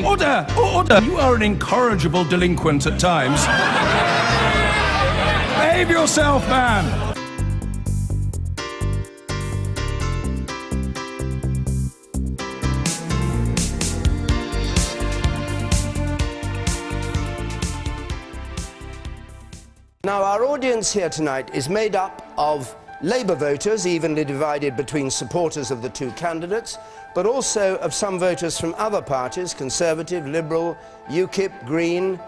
Order! Order! You are an incorrigible delinquent at times. Behave yourself, man! Now, our audience here tonight is made up of Labour voters, evenly divided between supporters of the two candidates, but also of some voters from other parties, Conservative, Liberal, UKIP, Green,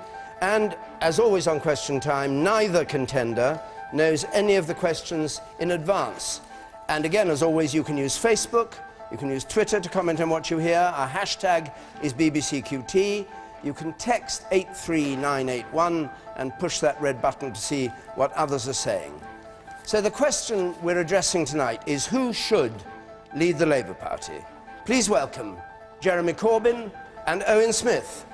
and, as always on Question Time, neither contender knows any of the questions in advance. And again, as always, you can use Facebook, you can use Twitter to comment on what you hear. Our hashtag is BBCQT. You can text 83981 and push that red button to see what others are saying. So the question we're addressing tonight is who should lead the Labour Party? Please welcome Jeremy Corbyn and Owen Smith.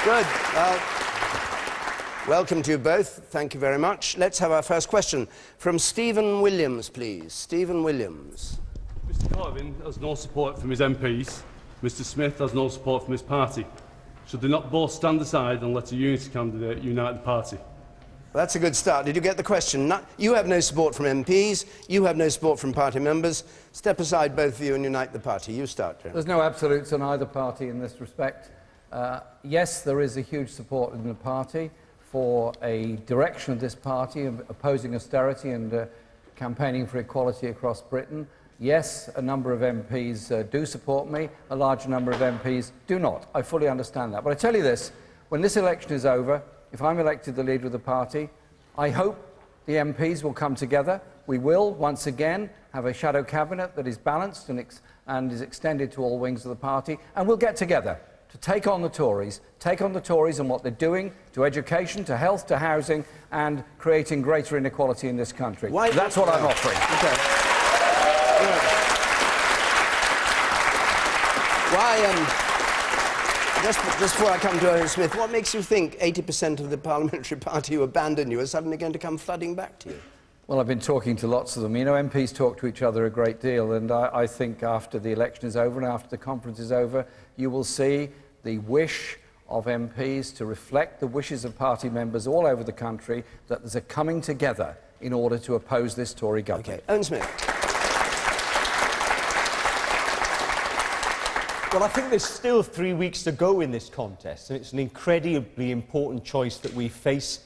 Good. Welcome to you both. Thank you very much. Let's have our first question from Stephen Williams, please. Stephen Williams. Mr Corbyn has no support from his MPs. Mr Smith has no support from his party. Should they not both stand aside and let a unity candidate unite the party? Well, that's a good start. Did you get the question? You have no support from MPs. You have no support from party members. Step aside, both of you, and unite the party. You start, Jeremy. There's no absolutes on either party in this respect. Yes, there is a huge support in the party for a direction of this party of opposing austerity and campaigning for equality across Britain. Yes, a number of MPs do support me, a large number of MPs do not. I fully understand that. But I tell you this, when this election is over, if I'm elected the leader of the party, I hope the MPs will come together. We will, once again, have a shadow cabinet that is balanced and is extended to all wings of the party, and we'll get together to take on the Tories and what they're doing to education, to health, to housing, and creating greater inequality in this country. That's what I'm offering. Okay. Just before I come to Owen Smith, what makes you think 80% of the parliamentary party who abandoned you are suddenly going to come flooding back to you? Well, I've been talking to lots of them. You know, MPs talk to each other a great deal, and I think after the election is over and after the conference is over, you will see the wish of MPs to reflect the wishes of party members all over the country that there's a coming together in order to oppose this Tory government. Okay, Owen Smith. Well, I think there's still 3 weeks to go in this contest, and it's an incredibly important choice that we face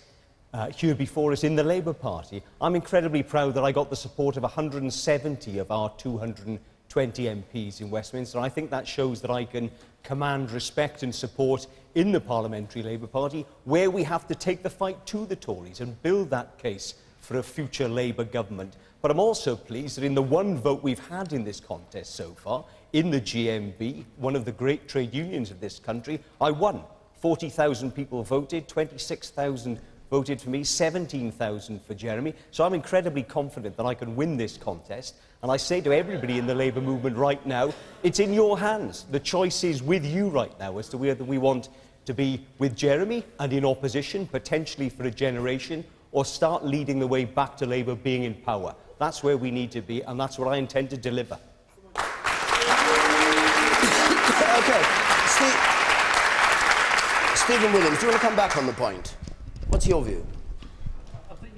here before us in the Labour Party. I'm incredibly proud that I got the support of 170 of our 220 MPs in Westminster. I think that shows that I can command respect and support in the Parliamentary Labour Party, where we have to take the fight to the Tories and build that case for a future Labour government. But I'm also pleased that in the one vote we've had in this contest so far, in the GMB, one of the great trade unions of this country, I won. 40,000 people voted, 26,000 voted for me, 17,000 for Jeremy. So I'm incredibly confident that I can win this contest. And I say to everybody in the Labour movement right now, it's in your hands. The choice is with you right now as to whether we want to be with Jeremy and in opposition, potentially for a generation, or start leading the way back to Labour being in power. That's where we need to be, and that's what I intend to deliver. Okay, Stephen Williams, do you want to come back on the point? What's your view? I think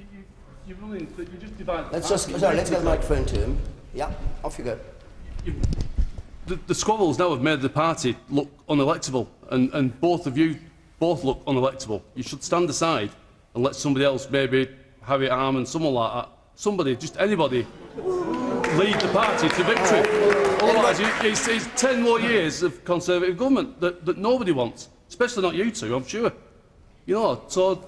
you're willing that you just divide. Let's get the microphone to him. Yeah, off you go. The squabbles now have made the party look unelectable, and both of you look unelectable. You should stand aside and let somebody else, maybe Harry Arm and someone like that, somebody, just anybody, lead the party to victory. Otherwise, it's 10 more years of Conservative government that nobody wants, especially not you two, I'm sure. You know, so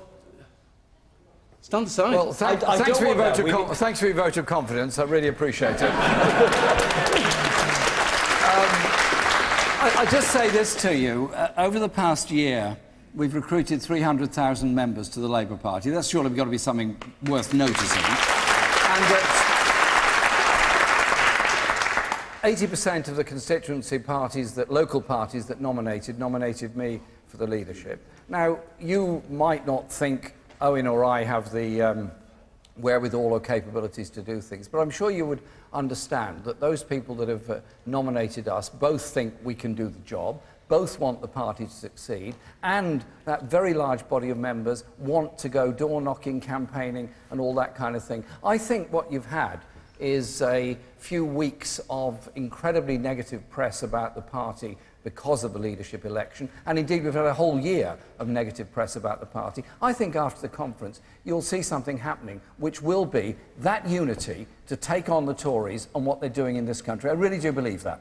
stand aside. Well, thanks for your vote of confidence. I really appreciate it. I just say this to you. Over the past year, we've recruited 300,000 members to the Labour Party. That's surely got to be something worth noticing. And 80% of the constituency parties, local parties that nominated me for the leadership. Now, you might not think Owen or I have the wherewithal or capabilities to do things, but I'm sure you would understand that those people that have nominated us both think we can do the job, both want the party to succeed, and that very large body of members want to go door-knocking, campaigning, and all that kind of thing. I think what you've had is a few weeks of incredibly negative press about the party because of the leadership election, and indeed we've had a whole year of negative press about the party. I think after the conference you'll see something happening which will be that unity to take on the Tories and what they're doing in this country. I really do believe that.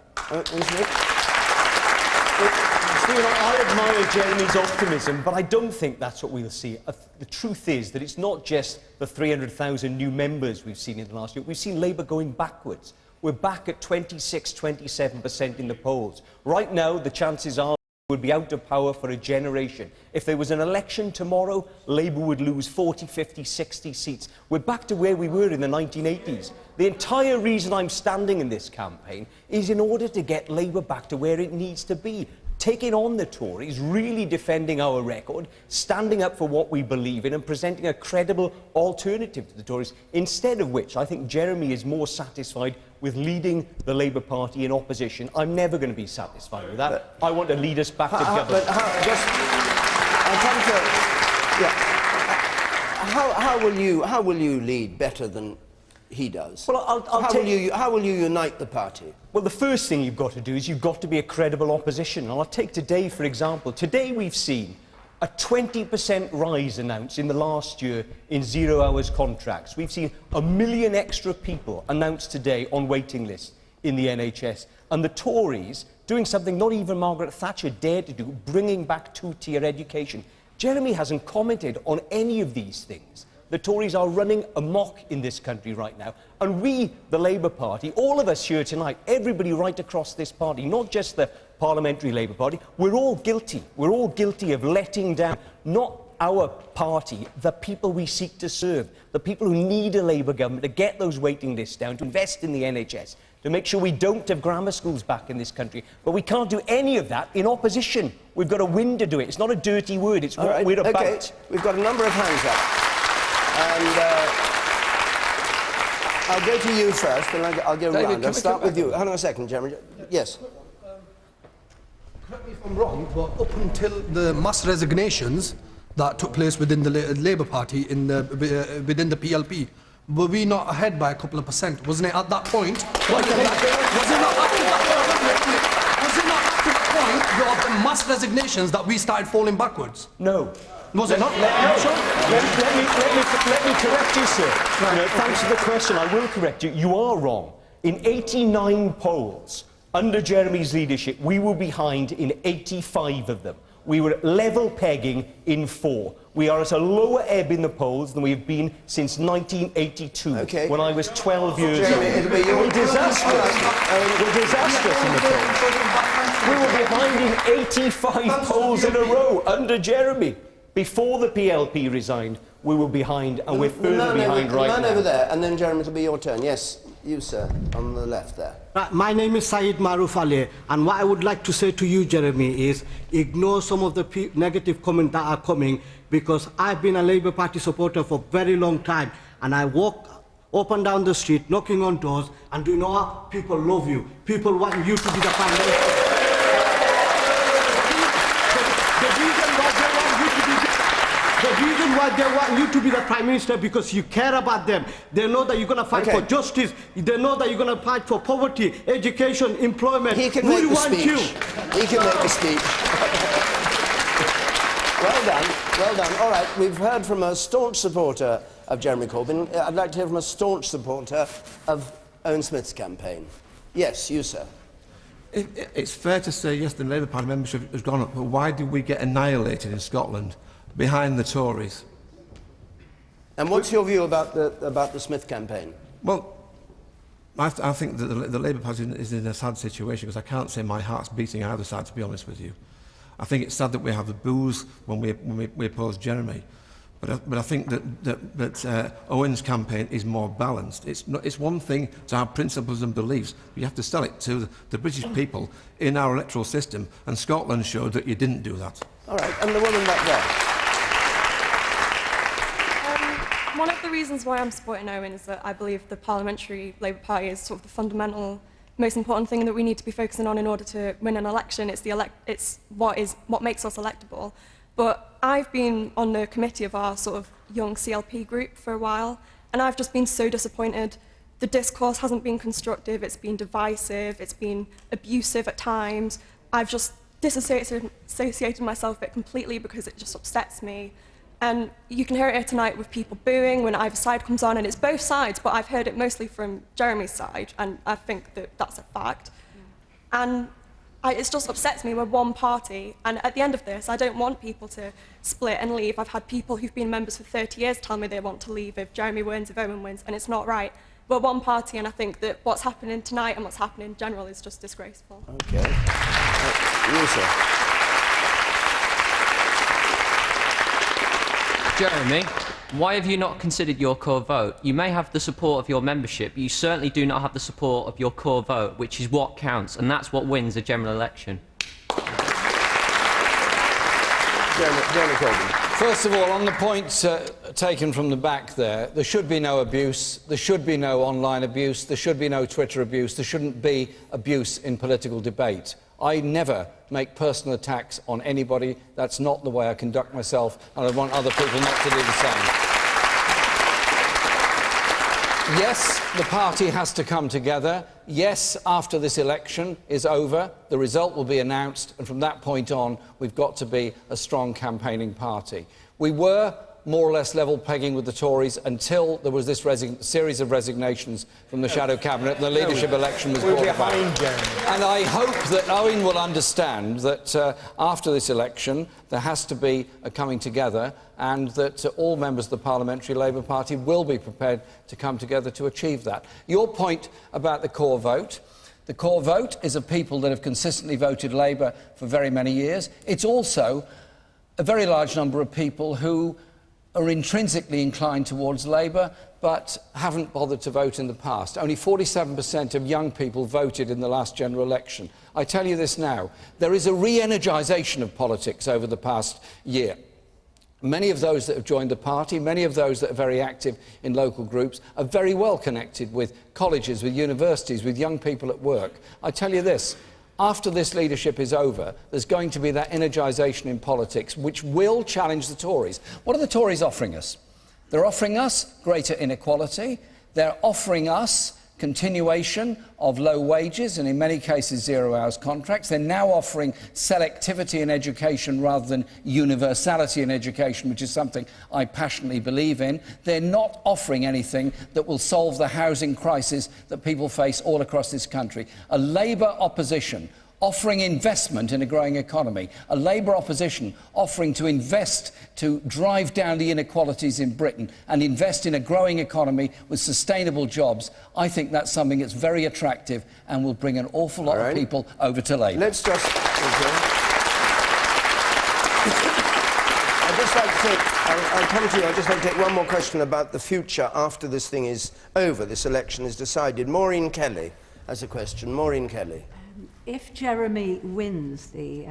Stephen, I admire Jeremy's optimism, but I don't think that's what we'll see. The truth is that it's not just the 300,000 new members we've seen in the last year. We've seen Labour going backwards. We're back at 26-27% in the polls. Right now, the chances are we would be out of power for a generation. If there was an election tomorrow, Labour would lose 40, 50, 60 seats. We're back to where we were in the 1980s. The entire reason I'm standing in this campaign is in order to get Labour back to where it needs to be. Taking on the Tories, really defending our record, standing up for what we believe in and presenting a credible alternative to the Tories, instead of which I think Jeremy is more satisfied with leading the Labour Party in opposition. I'm never going to be satisfied with that. I want to lead us back to government. How will you lead better than he does? Well, how will you unite the party? Well, the first thing you've got to do is you've got to be a credible opposition. And I'll take today, for example. Today we've seen a 20% rise announced in the last year in 0 hours contracts. We've seen 1 million extra people announced today on waiting lists in the NHS. And the Tories doing something not even Margaret Thatcher dared to do, bringing back two-tier education. Jeremy hasn't commented on any of these things. The Tories are running amok in this country right now. And we, the Labour Party, all of us here tonight, everybody right across this party, not just the Parliamentary Labour Party, we're all guilty. We're all guilty of letting down, not our party, the people we seek to serve, the people who need a Labour government to get those waiting lists down, to invest in the NHS, to make sure we don't have grammar schools back in this country. But we can't do any of that in opposition. We've got a win to do it. It's not a dirty word. It's what we're about. Okay, we've got a number of hands up. And I'll go to you first, and I'll go round. I'll start with you. Hang on a second, Jeremy. Yes. Correct me if I'm wrong, but up until the mass resignations that took place within the Labour Party within the PLP, were we not ahead by a couple of percent? Wasn't it at that point? Was it not after that point of the mass resignations that we started falling backwards? No. Was it not? Let me correct you, sir. Right. Thanks for the question. I will correct you. You are wrong. In 89 polls, under Jeremy's leadership, we were behind in 85 of them. We were level pegging in 4. We are at a lower ebb in the polls than we have been since 1982, when I was 12 years old. We're disastrous. We're disastrous in the polls. We were behind in 85 polls in a row under Jeremy. Before the PLP resigned, we were behind, and we're further behind right now. Man over there, and then Jeremy, it'll be your turn. Yes, you, sir, on the left there. My name is Saeed Maruf Ali, and what I would like to say to you, Jeremy, is ignore some of the negative comments that are coming, because I've been a Labour Party supporter for a very long time, and I walk up and down the street, knocking on doors, and do you know what? People love you. People want you to be the Prime Minister. The reason why they want you to be the Prime Minister, because you care about them. They know that you're going to fight for justice. They know that you're going to fight for poverty, education, employment. He can make the speech. He can make the speech. Well done, well done. All right, we've heard from a staunch supporter of Jeremy Corbyn. I'd like to hear from a staunch supporter of Owen Smith's campaign. Yes, you, sir. It's fair to say, yes, the Labour Party membership has gone up, but why did we get annihilated in Scotland behind the Tories? And what's your view about the Smith campaign? Well, I think that the Labour Party is in a sad situation, because I can't say my heart's beating either side, to be honest with you. I think it's sad that we have the boos when we oppose Jeremy, but I think that Owen's campaign is more balanced. It's one thing to have principles and beliefs, but you have to sell it to the British people in our electoral system, and Scotland showed that you didn't do that. All right, and the woman back there. One of the reasons why I'm supporting Owen is that I believe the Parliamentary Labour Party is sort of the fundamental, most important thing that we need to be focusing on in order to win an election. It's what makes us electable. But I've been on the committee of our sort of young CLP group for a while, and I've just been so disappointed. The discourse hasn't been constructive, it's been divisive, it's been abusive at times. I've just disassociated myself with it completely because it just upsets me. And you can hear it here tonight with people booing when either side comes on, and it's both sides, but I've heard it mostly from Jeremy's side, and I think that that's a fact. And it just upsets me. We're one party, and at the end of this, I don't want people to split and leave. I've had people who've been members for 30 years tell me they want to leave if Jeremy wins, if Owen wins, and it's not right. We're one party, and I think that what's happening tonight and what's happening in general is just disgraceful. Okay. You, sir. Jeremy, why have you not considered your core vote? You may have the support of your membership, but you certainly do not have the support of your core vote, which is what counts, and that's what wins a general election. Jeremy Corbyn. First of all, on the point taken from the back there should be no abuse, there should be no online abuse, there should be no Twitter abuse, there shouldn't be abuse in political debate. I never make personal attacks on anybody. That's not the way I conduct myself, and I want other people not to do the same. Yes, the party has to come together. Yes, after this election is over, the result will be announced, and from that point on, we've got to be a strong campaigning party. We were more or less level pegging with the Tories until there was this series of resignations from the shadow cabinet and the leadership election was brought about. And I hope that Owen will understand that after this election there has to be a coming together, and that all members of the Parliamentary Labour Party will be prepared to come together to achieve that. Your point about the core vote. The core vote is of people that have consistently voted Labour for very many years. It's also a very large number of people who are intrinsically inclined towards Labour but haven't bothered to vote in the past. Only 47% of young people voted in the last general election. I tell you this now, there is a re-energisation of politics over the past year. Many of those that have joined the party, many of those that are very active in local groups, are very well connected with colleges, with universities, with young people at work. I tell you this, after this leadership is over, there's going to be that energisation in politics which will challenge the Tories. What are the Tories offering us? They're offering us greater inequality. They're offering us continuation of low wages and in many cases 0 hours contracts. They're now offering selectivity in education rather than universality in education, which is something I passionately believe in. They're not offering anything that will solve the housing crisis that people face all across this country. A Labour opposition offering investment in a growing economy, a Labour opposition offering to invest to drive down the inequalities in Britain and invest in a growing economy with sustainable jobs, I think that's something that's very attractive and will bring an awful lot of people over to Labour. Let's just... I'd just like to take... I'll come to you. I'd just like to take one more question about the future after this thing is over, this election is decided. Maureen Kelly has a question. Maureen Kelly. If Jeremy wins the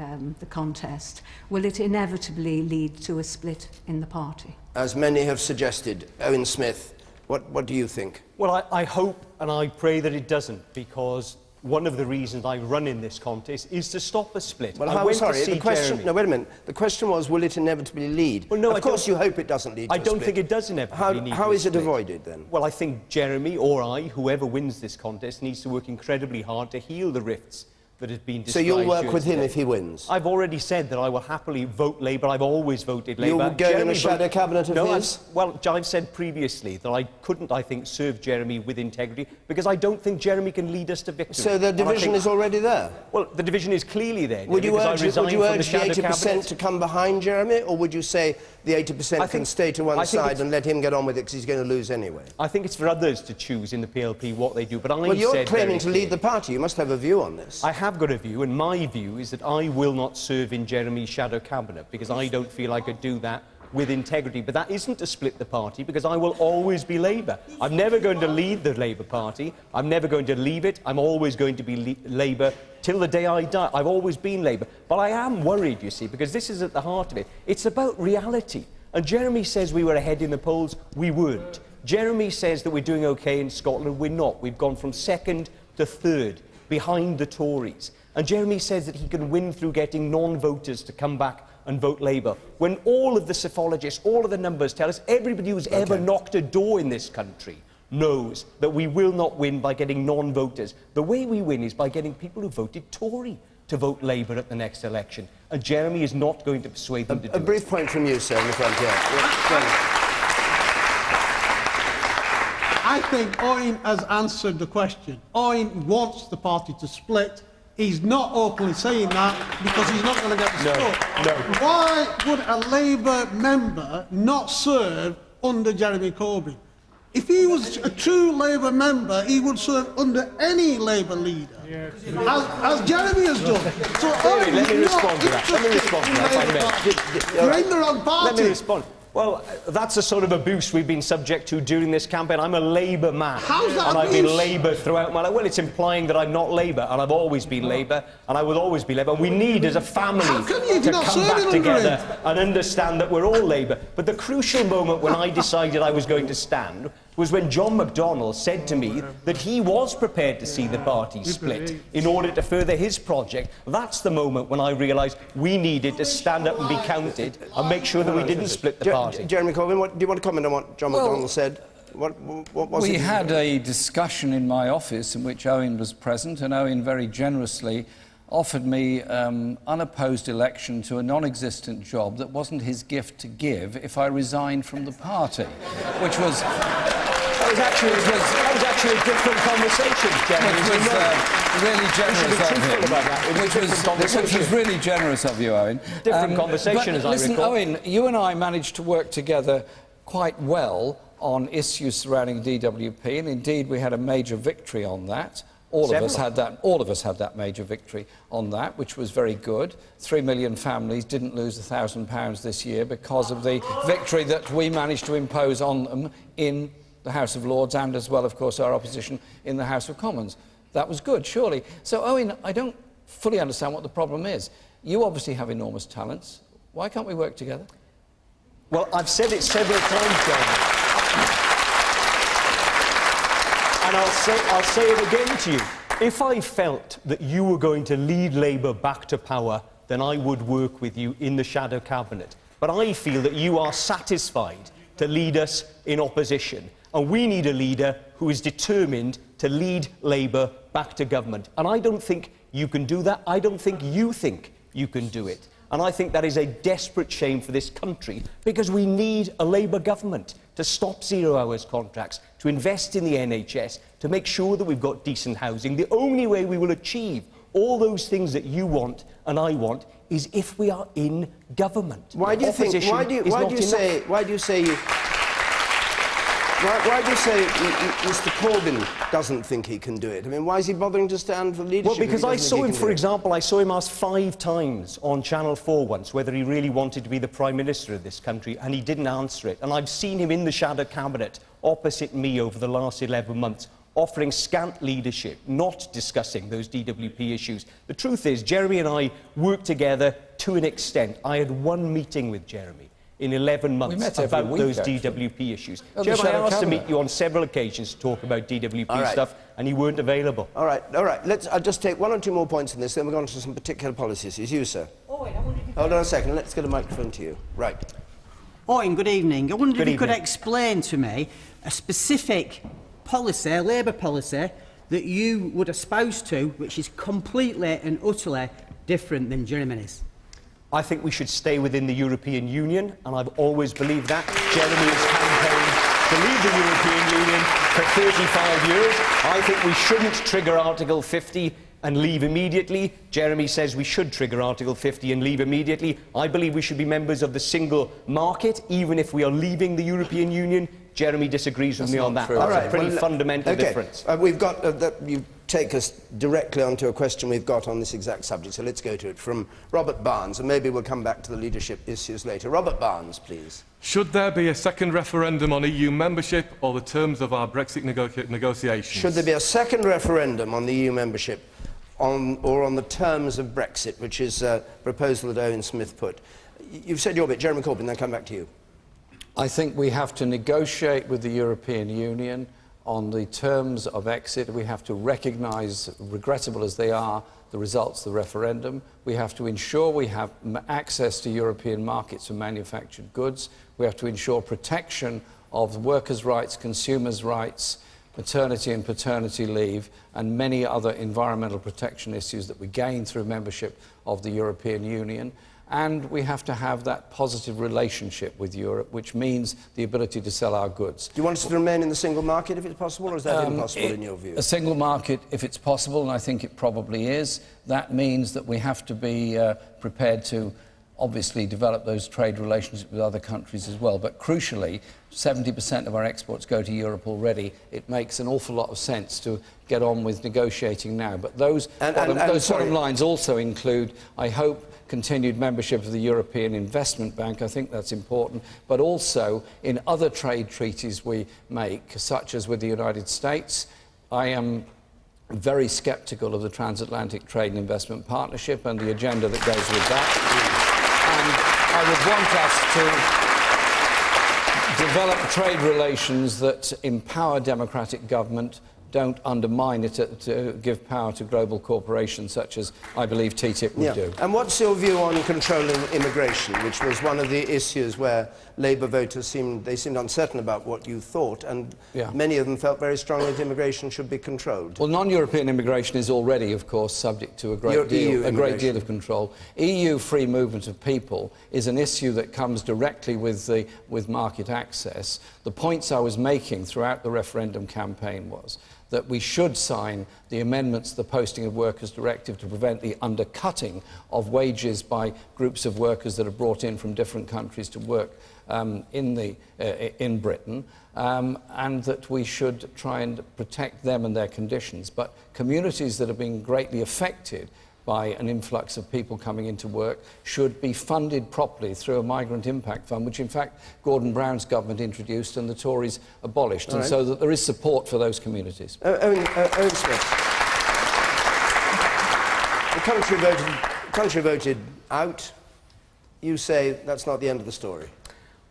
contest, will it inevitably lead to a split in the party? As many have suggested. Owen Smith, what do you think? Well, I hope and I pray that it doesn't, because one of the reasons I run in this contest is to stop a split. Well, the question... No, wait a minute. The question was, will it inevitably lead? Well, no, of course you hope it doesn't lead to a split. I don't think it does inevitably lead to a split. How is it avoided, then? Well, I think Jeremy or I, whoever wins this contest, needs to work incredibly hard to heal the rifts that has been described. So you'll work with him if he wins? I've already said that I will happily vote Labour. I've always voted Labour. You'll go in a shadow cabinet of his? Well, I've said previously that I couldn't, I think, serve Jeremy with integrity, because I don't think Jeremy can lead us to victory. So the division is already there? Well, the division is clearly there. Would you urge the 80% to come behind Jeremy, or would you say the 80% can stay to one side and let him get on with it because he's going to lose anyway? I think it's for others to choose in the PLP what they do, but Well, you're claiming to lead the party. You must have a view on this. I have got a view, and my view is that I will not serve in Jeremy's shadow cabinet, because I don't feel I could do that with integrity. But that isn't to split the party, because I will always be Labour. I'm never going to leave the Labour Party. I'm never going to leave it. I'm always going to be Labour till the day I die. I've always been Labour. But I am worried, you see, because this is at the heart of it. It's about reality. And Jeremy says we were ahead in the polls. We weren't. Jeremy says that we're doing OK in Scotland. We're not. We've gone from second to third, behind the Tories. And Jeremy says that he can win through getting non-voters to come back and vote Labour, when all of the psephologists, all of the numbers tell us, everybody who's ever knocked a door in this country knows that we will not win by getting non-voters. The way we win is by getting people who voted Tory to vote Labour at the next election. And Jeremy is not going to persuade them to do it. A brief point from you, sir, in the front here. I think Owen has answered the question. Owen wants the party to split. He's not openly saying that because he's not going to get the support. No. Why would a Labour member not serve under Jeremy Corbyn? If he was a true Labour member, he would serve under any Labour leader, as Jeremy has done. So David, let me respond to that. Let me respond to that, if I may. You're in the wrong party. Let me respond. Well, that's a sort of abuse we've been subject to during this campaign. I'm a Labour man. How's that and abuse? I've been Labour throughout my life. Well, it's implying that I'm not Labour, and I've always been Labour, and I will always be Labour. We need, as a family, to come back together and understand that we're all Labour. But the crucial moment when I decided I was going to stand was when John McDonnell said to me that he was prepared to see the party split in order to further his project. That's the moment when I realised we needed to stand up and be counted and make sure that we didn't split the party. Jeremy Corbyn, do you want to comment on what John McDonnell said? What was it? We had a discussion in my office in which Owen was present, and Owen very generously offered me unopposed election to a non-existent job that wasn't his gift to give if I resigned from the party, which was... That was actually a different conversation, Jeremy. Which was really generous of you, Owen. Different conversation, as I listen, recall. Owen, you and I managed to work together quite well on issues surrounding DWP, and indeed we had a major victory on that. All of us had that major victory on that, which was very good. 3 million families didn't lose £1,000 this year because of the victory that we managed to impose on them in the House of Lords, and as well, of course, our opposition in the House of Commons. That was good, surely. So, Owen, I don't fully understand what the problem is. You obviously have enormous talents. Why can't we work together? Well, I've said it several times, Jeremy. And I'll say it again to you. If I felt that you were going to lead Labour back to power, then I would work with you in the shadow cabinet. But I feel that you are satisfied to lead us in opposition. And we need a leader who is determined to lead Labour back to government. And I don't think you can do that. I don't think you can do it. And I think that is a desperate shame for this country, because we need a Labour government to stop zero-hours contracts, to invest in the NHS, to make sure that we've got decent housing. The only way we will achieve all those things that you want and I want is if we are in government. Why do you say Mr. Corbyn doesn't think he can do it? I mean, why is he bothering to stand for leadership? Well, because I saw him, for example, I saw him asked 5 times on Channel 4 once whether he really wanted to be the Prime Minister of this country, and he didn't answer it. And I've seen him in the shadow cabinet opposite me over the last 11 months, offering scant leadership, not discussing those DWP issues. The truth is, Jeremy and I worked together to an extent. I had one meeting with Jeremy in 11 months about those DWP issues. Jeremy, I asked to meet you on several occasions to talk about DWP stuff, and you weren't available. All right. I'll just take 1 or 2 more points on this, then we'll go on to some particular policy issues. You, sir. Hold on a second. Let's get a microphone to you. Right. Owen, good evening. I wondered if you could explain to me a specific policy, a Labour policy, that you would espouse to, which is completely and utterly different than Jeremy's. I think we should stay within the European Union, and I've always believed that. Jeremy has campaigned to leave the European Union for 35 years. I think we shouldn't trigger Article 50 and leave immediately. Jeremy says we should trigger Article 50 and leave immediately. I believe we should be members of the single market, even if we are leaving the European Union. Jeremy disagrees with me on that. That's a pretty fundamental difference. We've got... take us directly onto a question we've got on this exact subject, so let's go to it from Robert Barnes, and maybe we'll come back to the leadership issues later. Robert Barnes, please. Should there be a second referendum on EU membership or the terms of our Brexit negotiations? Should there be a second referendum on the EU membership or on the terms of Brexit, which is a proposal that Owen Smith put? You've said your bit. Jeremy Corbyn, then come back to you. I think we have to negotiate with the European Union on the terms of exit. We have to recognise, regrettable as they are, the results of the referendum. We have to ensure we have access to European markets for manufactured goods. We have to ensure protection of workers' rights, consumers' rights, maternity and paternity leave, and many other environmental protection issues that we gain through membership of the European Union. And we have to have that positive relationship with Europe, which means the ability to sell our goods. Do you want us to remain in the single market if it's possible, or is that impossible in your view? A single market, if it's possible, and I think it probably is, that means that we have to be prepared to obviously develop those trade relationships with other countries as well. But crucially, 70% of our exports go to Europe already. It makes an awful lot of sense to get on with negotiating now. But those bottom lines also include, I hope, continued membership of the European Investment Bank. I think that's important. But also in other trade treaties we make, such as with the United States. I am very sceptical of the Transatlantic Trade and Investment Partnership and the agenda that goes with that. And I would want us to develop trade relations that empower democratic government, don't undermine it to give power to global corporations such as I believe TTIP would do. And what's your view on controlling immigration, which was one of the issues where Labour voters seemed uncertain about what you thought, and many of them felt very strongly that immigration should be controlled? Well, non-European immigration is already, of course, subject to a great deal of control. EU free movement of people is an issue that comes directly with market access. The points I was making throughout the referendum campaign was that we should sign the amendments to the Posting of Workers Directive to prevent the undercutting of wages by groups of workers that are brought in from different countries to work in Britain, and that we should try and protect them and their conditions. But communities that have been greatly affected by an influx of people coming into work should be funded properly through a migrant impact fund, which in fact Gordon Brown's government introduced and the Tories abolished, and so that there is support for those communities. Owen Smith. The country voted out. You say that's not the end of the story.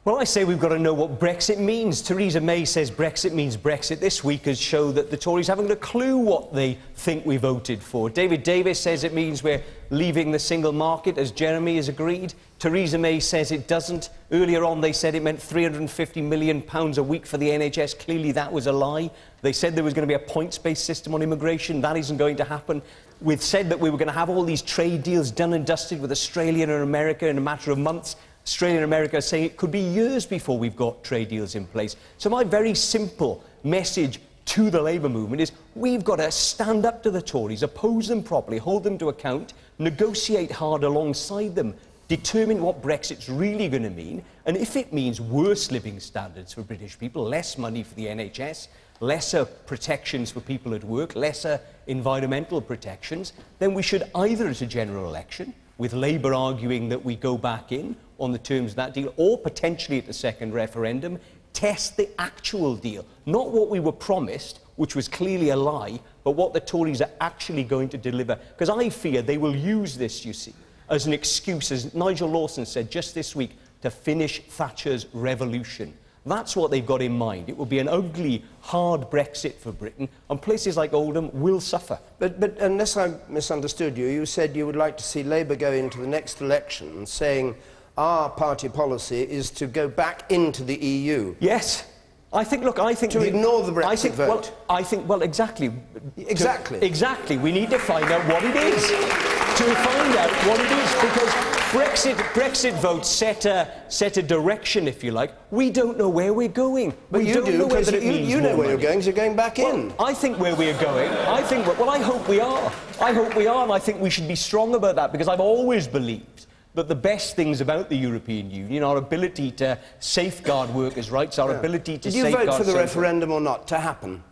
Well, I say we've got to know what Brexit means. Theresa May says Brexit means Brexit. This week has shown that the Tories haven't got a clue what they think we voted for. David Davis says it means we're leaving the single market, as Jeremy has agreed. Theresa May says it doesn't. Earlier on, they said it meant £350 million a week for the NHS. Clearly, that was a lie. They said there was going to be a points-based system on immigration. That isn't going to happen. We've said that we were going to have all these trade deals done and dusted with Australia and America in a matter of months. Australia and America are saying it could be years before we've got trade deals in place. So my very simple message to the Labour movement is we've got to stand up to the Tories, oppose them properly, hold them to account, negotiate hard alongside them, determine what Brexit's really going to mean, and if it means worse living standards for British people, less money for the NHS, lesser protections for people at work, lesser environmental protections, then we should either at a general election, with Labour arguing that we go back in on the terms of that deal, or potentially at the second referendum, test the actual deal. Not what we were promised, which was clearly a lie, but what the Tories are actually going to deliver. Because I fear they will use this, you see, as an excuse, as Nigel Lawson said just this week, to finish Thatcher's revolution. That's what they've got in mind. It will be an ugly, hard Brexit for Britain, and places like Oldham will suffer. But unless I misunderstood you, you said you would like to see Labour go into the next election saying our party policy is to go back into the EU. Yes. I think to ignore the Brexit vote. Exactly. Exactly. We need to find out what it is. Because Brexit votes set a direction, if you like. We don't know where we're going. But you do, because you know where you're going, because you're going back in. I think where we're going. I hope we are. And I think we should be strong about that, because I've always believed that the best things about the European Union, our ability to safeguard workers' rights, our ability to safeguard... Did you vote for the referendum or not to happen?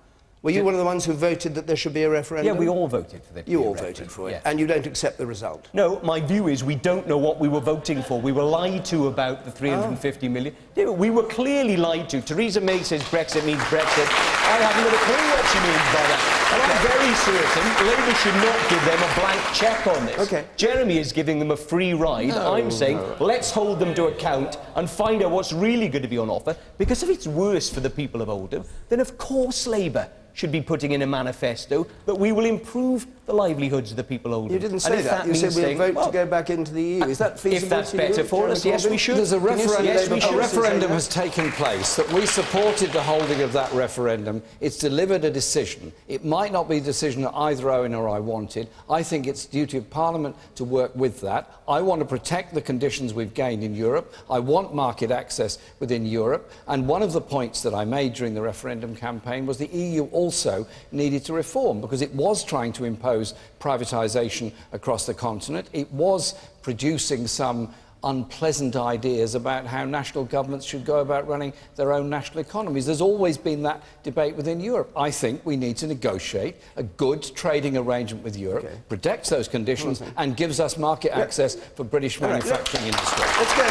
Were you one of the ones who voted that there should be a referendum? Yeah, we all voted for the You all voted for it, yes. and you don't accept the result? No, my view is we don't know what we were voting for. We were lied to about the 350 million. Yeah, we were clearly lied to. Theresa May says Brexit means Brexit. I haven't got a clue what she means by that. And I'm very certain Labour should not give them a blank cheque on this. Okay. Jeremy is giving them a free ride. I'm saying let's hold them to account and find out what's really going to be on offer. Because if it's worse for the people of Oldham, then of course Labour should be putting in a manifesto that we will improve the livelihoods of the people older. You didn't say that. You said we'll vote to go back into the EU. Is that feasible? If that's better for us, yes, we should. There's a referendum, Yes, we should. a referendum has taken place that we supported the holding of that referendum. It's delivered a decision. It might not be a decision that either Owen or I wanted. I think it's duty of Parliament to work with that. I want to protect the conditions we've gained in Europe. I want market access within Europe. And one of the points that I made during the referendum campaign was the EU also needed to reform, because it was trying to impose privatisation across the continent. It was producing some unpleasant ideas about how national governments should go about running their own national economies. There's always been that debate within Europe. I think we need to negotiate a good trading arrangement with Europe, protects those conditions and gives us market access for British manufacturing industry. Let's go.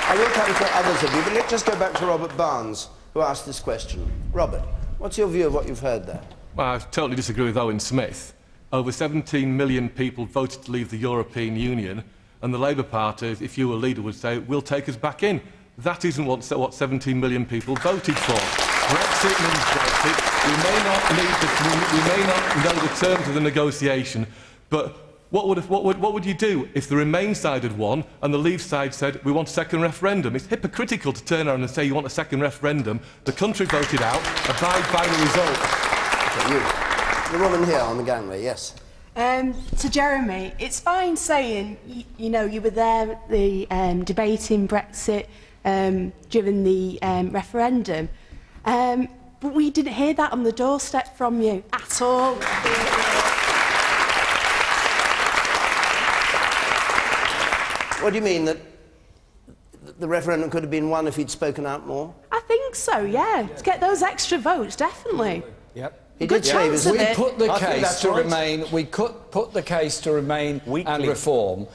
I will come to others of you, but let's just go back to Robert Barnes, who asked this question. Robert, what's your view of what you've heard there? Well, I totally disagree with Owen Smith. Over 17 million people voted to leave the European Union, and the Labour Party, if you were leader, would say, we'll take us back in. That isn't what 17 million people voted for. Brexit means Brexit. We may not know the terms of the negotiation, but what would you do if the Remain side had won and the Leave side said, we want a second referendum? It's hypocritical to turn around and say you want a second referendum. The country voted out, abide by the result. Okay, you. The woman here on the gangway, yes. To Jeremy, it's fine saying, you know, you were there at the debating Brexit during the referendum, but we didn't hear that on the doorstep from you at all. What do you mean, that the referendum could have been won if he'd spoken out more? I think so, yeah. To get those extra votes, definitely. Yep. He did say we put the case to remain. We could put the case to remain and reform.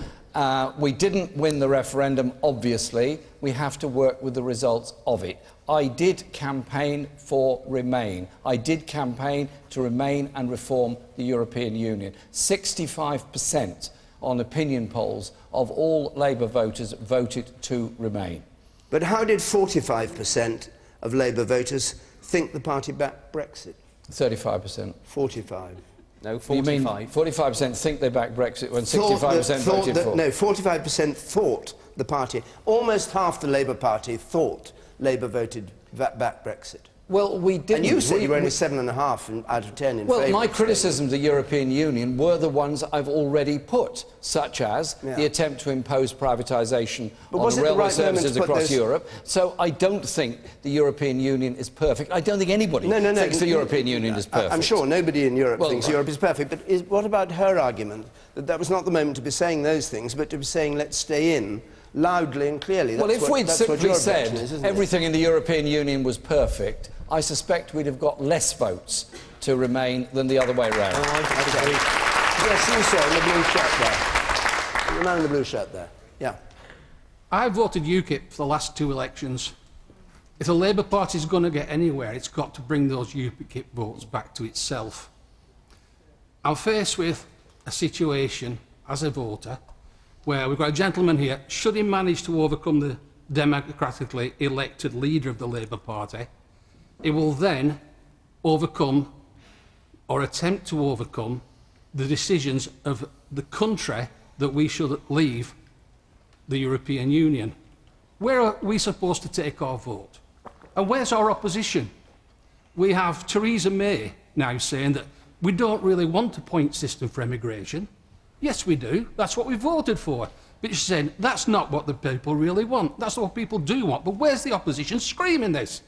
We didn't win the referendum, obviously. We have to work with the results of it. I did campaign for Remain. I did campaign to remain and reform the European Union. 65% on opinion polls of all Labour voters voted to Remain. But how did 45% of Labour voters think the party backed Brexit? 35%. 45. No, 45. You mean 45% think they back Brexit when 65% voted for? No, 45% thought the party. Almost half the Labour Party thought Labour voted back Brexit. Well, we didn't. And you said you were only 7.5 out of 10 in favour. Well, my criticisms of the European Union were the ones I've already put, such as the attempt to impose privatisation on railway services across Europe. So I don't think the European Union is perfect. I don't think anybody thinks the European Union is perfect. I'm sure nobody in Europe thinks Europe is perfect. But what about her argument that that was not the moment to be saying those things, but to be saying let's stay in loudly and clearly? Well, if we'd simply said everything in the European Union was perfect, I suspect we'd have got less votes to Remain than the other way round. I'd agree. Yes, you saw in the blue shirt there. The man in the blue shirt there. Yeah. I voted UKIP for the last two elections. If the Labour Party is going to get anywhere, it's got to bring those UKIP votes back to itself. I'm faced with a situation as a voter where we've got a gentleman here, should he manage to overcome the democratically elected leader of the Labour Party, he will then overcome or attempt to overcome the decisions of the country that we should leave the European Union. Where are we supposed to take our vote? And where's our opposition? We have Theresa May now saying that we don't really want a point system for immigration. Yes, we do. That's what we voted for. But she's saying that's not what the people really want. That's what people do want. But where's the opposition screaming this?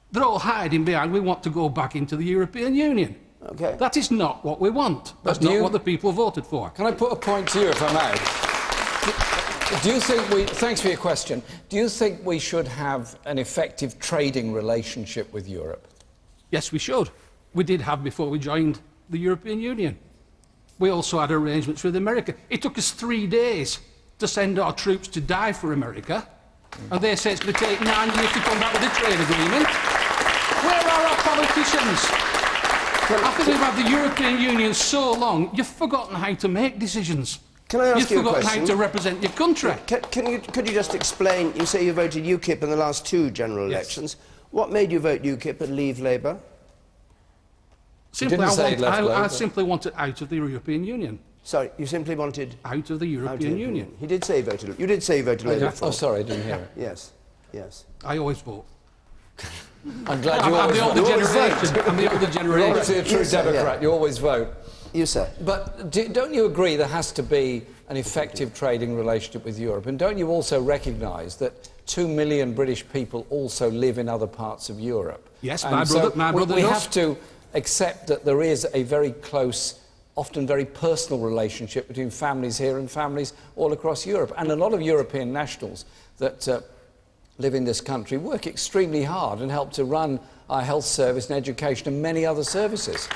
They're all hiding behind, we want to go back into the European Union. Okay. That is not what we want. That's not what the people voted for. Can I put a point to you, if I may? Do you think we... Thanks for your question. Do you think we should have an effective trading relationship with Europe? Yes, we should. We did have before we joined the European Union. We also had arrangements with America. It took us 3 days to send our troops to die for America, and they say it's going to take 9 years to come back with a trade agreement. Where are our politicians? After they've had the European Union so long, you've forgotten how to make decisions. Can I ask you a question? You've forgotten how to represent your country. Could you just explain, you say you voted UKIP in the last 2 general elections. What made you vote UKIP and leave Labour? Simply, I simply wanted out of the European Union. Sorry, you simply wanted... Out of the European Union. He did say he voted... You did say you voted Labour before. Oh, sorry, I didn't hear it. Yes, yes. I always vote. I'm glad you always vote. I'm the older generation. You're obviously a true Democrat. You always vote. You, sir. But don't you agree there has to be an effective trading relationship with Europe? And don't you also recognise that 2 million British people also live in other parts of Europe? Yes, and my brother we does. have to accept that there is a very close, often very personal relationship between families here and families all across Europe. And a lot of European nationals that live in this country work extremely hard and help to run our health service and education and many other services.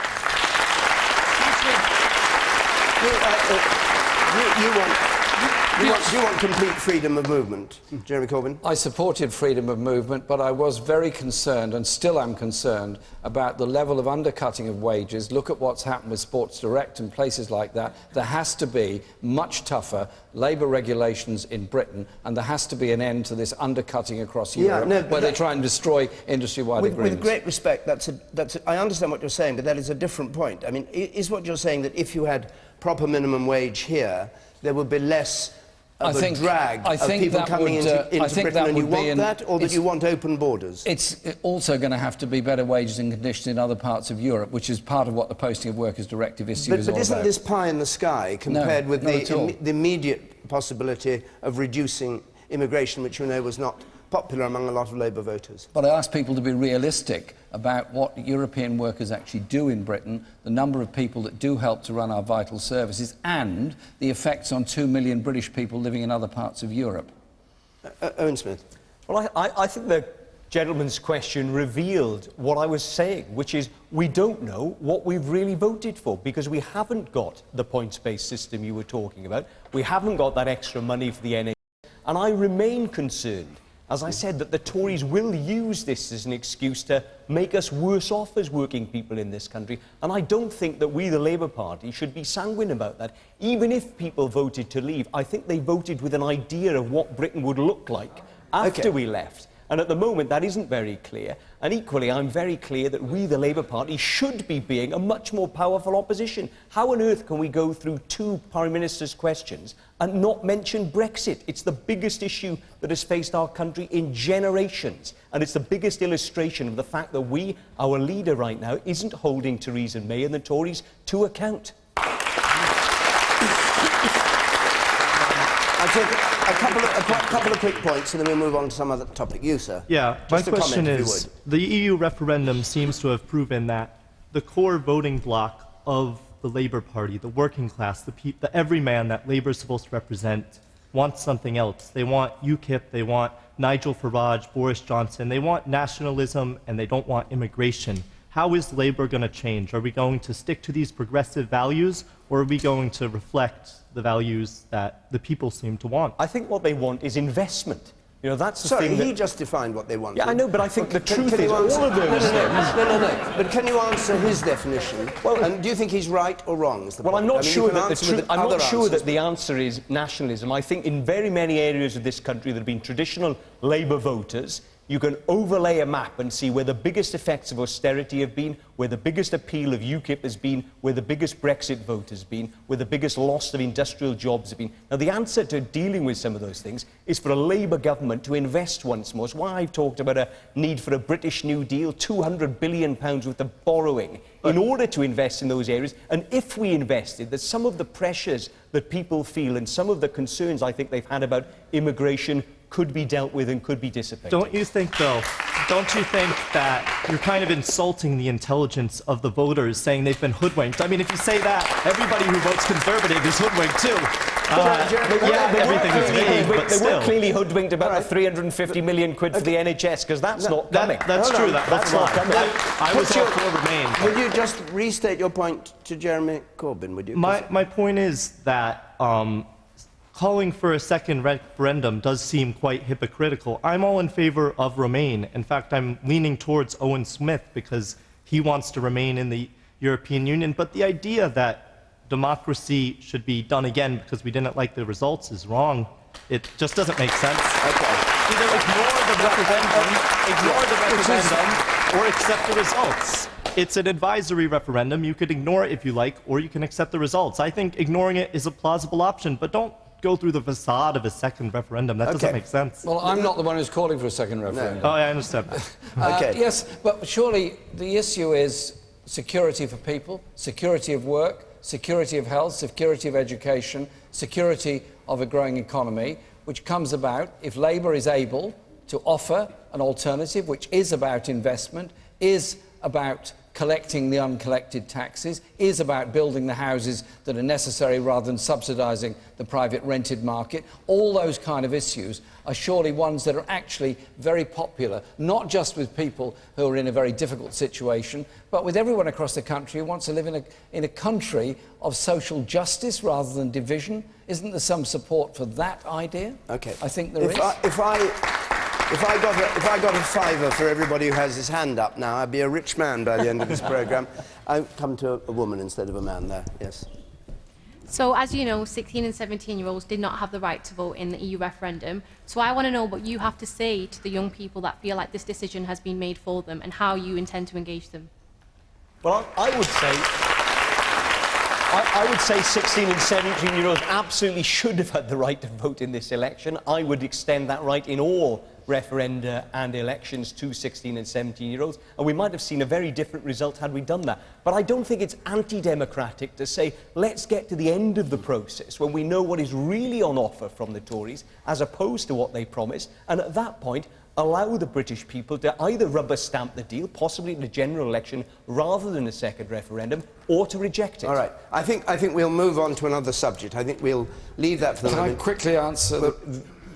You want complete freedom of movement, Jeremy Corbyn? I supported freedom of movement, but I was very concerned, and still am concerned, about the level of undercutting of wages. Look at what's happened with Sports Direct and places like that. There has to be much tougher labour regulations in Britain, and there has to be an end to this undercutting across Europe, where they try and destroy industry-wide agreements. With great respect, I understand what you're saying, but that is a different point. I mean, is what you're saying that if you had proper minimum wage here, there would be less of a drag of people coming into Britain, and you want that, or that you want open borders? It's also going to have to be better wages and conditions in other parts of Europe, which is part of what the Posting of Workers Directive issue is all about. But isn't this pie in the sky compared with the immediate possibility of reducing immigration, which you know was not popular among a lot of Labour voters? But I ask people to be realistic about what European workers actually do in Britain, the number of people that do help to run our vital services, and the effects on 2 million British people living in other parts of Europe. Owen Smith. Well, I think the gentleman's question revealed what I was saying, which is we don't know what we've really voted for, because we haven't got the points-based system you were talking about. We haven't got that extra money for the NHS. And I remain concerned, as I said, that the Tories will use this as an excuse to make us worse off as working people in this country. And I don't think that we, the Labour Party, should be sanguine about that. Even if people voted to leave, I think they voted with an idea of what Britain would look like after we left. And at the moment, that isn't very clear. And equally, I'm very clear that we, the Labour Party, should be being a much more powerful opposition. How on earth can we go through 2 Prime Minister's questions and not mention Brexit? It's the biggest issue that has faced our country in generations. And it's the biggest illustration of the fact that we, our leader right now, isn't holding Theresa May and the Tories to account. I'll take a couple of quick points, and then we'll move on to some other topic. You, sir. Yeah, my question is, the EU referendum seems to have proven that the core voting bloc of the Labour Party, the working class, the everyman that Labour is supposed to represent, wants something else. They want UKIP, they want Nigel Farage, Boris Johnson, they want nationalism, and they don't want immigration. How is Labour going to change? Are we going to stick to these progressive values, or are we going to reflect the values that the people seem to want? I think what they want is investment. You know, that's the Sorry, thing that... he just defined what they want. Yeah, I know, but I think the truth is all of those things... No. But can you answer his definition? Well, and do you think he's right or wrong? Is the point? I'm not sure that the truth... I'm not sure that the answer is nationalism. I think in very many areas of this country that have been traditional Labour voters, you can overlay a map and see where the biggest effects of austerity have been, where the biggest appeal of UKIP has been, where the biggest Brexit vote has been, where the biggest loss of industrial jobs have been. Now, the answer to dealing with some of those things is for a Labour government to invest once more. It's why I've talked about a need for a British New Deal, £200 billion worth of borrowing in order to invest in those areas. And if we invested, that some of the pressures that people feel and some of the concerns I think they've had about immigration could be dealt with and could be dissipated. Don't you think, though, don't you think that you're kind of insulting the intelligence of the voters, saying they've been hoodwinked? I mean, if you say that, everybody who votes Conservative is hoodwinked too. Everything is vague, but they still. were clearly hoodwinked about the 350 million quid for the NHS, because that's not coming. That's true. That's not coming. I was all for Remain. Would you just restate your point to Jeremy Corbyn, would you? My point is that calling for a second referendum does seem quite hypocritical. I'm all in favor of Remain. In fact, I'm leaning towards Owen Smith because he wants to remain in the European Union. But the idea that democracy should be done again because we didn't like the results is wrong. It just doesn't make sense. Either ignore the referendum, or accept the results. It's an advisory referendum. You could ignore it if you like, or you can accept the results. I think ignoring it is a plausible option, but don't go through the facade of a second referendum. That doesn't make sense. Well, I'm not the one who's calling for a second referendum. Oh, I understand that. Yes, but surely the issue is security for people, security of work, security of health, security of education, security of a growing economy, which comes about if Labour is able to offer an alternative which is about investment, is about collecting the uncollected taxes, is about building the houses that are necessary rather than subsidising the private rented market. All those kind of issues are surely ones that are actually very popular, not just with people who are in a very difficult situation, but with everyone across the country who wants to live in a country of social justice rather than division. Isn't there some support for that idea? Okay. I think there is. If I got a fiver for everybody who has his hand up now, I'd be a rich man by the end of this programme. I come to a woman instead of a man there. Yes. So, as you know, 16 and 17-year-olds did not have the right to vote in the EU referendum. So I want to know what you have to say to the young people that feel like this decision has been made for them and how you intend to engage them. Well, I would say 16 and 17-year-olds absolutely should have had the right to vote in this election. I would extend that right in all referenda and elections to 16 and 17-year-olds, and we might have seen a very different result had we done that. But I don't think it's anti-democratic to say, let's get to the end of the process when we know what is really on offer from the Tories, as opposed to what they promised, and at that point, allow the British people to either rubber stamp the deal, possibly in a general election, rather than a second referendum, or to reject it. All right. I think we'll move on to another subject. I think we'll leave that for the moment. Can I quickly answer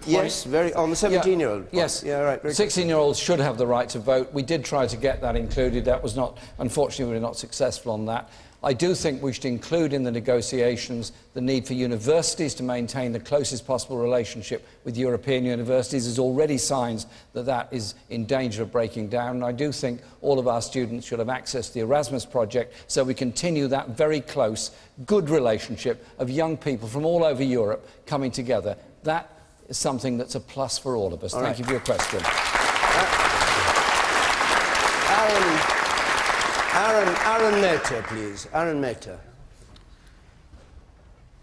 Yes, on the 17-year-old. Yes. Yeah, right. 16-year-olds should have the right to vote. We did try to get that included. That was not, unfortunately, we were not successful on that. I do think we should include in the negotiations the need for universities to maintain the closest possible relationship with European universities. There's already signs that that is in danger of breaking down. And I do think all of our students should have access to the Erasmus project so we continue that very close, good relationship of young people from all over Europe coming together. That is something that's a plus for all of us. Thank you for your question. Aaron Mehta, please. Aaron Mehta.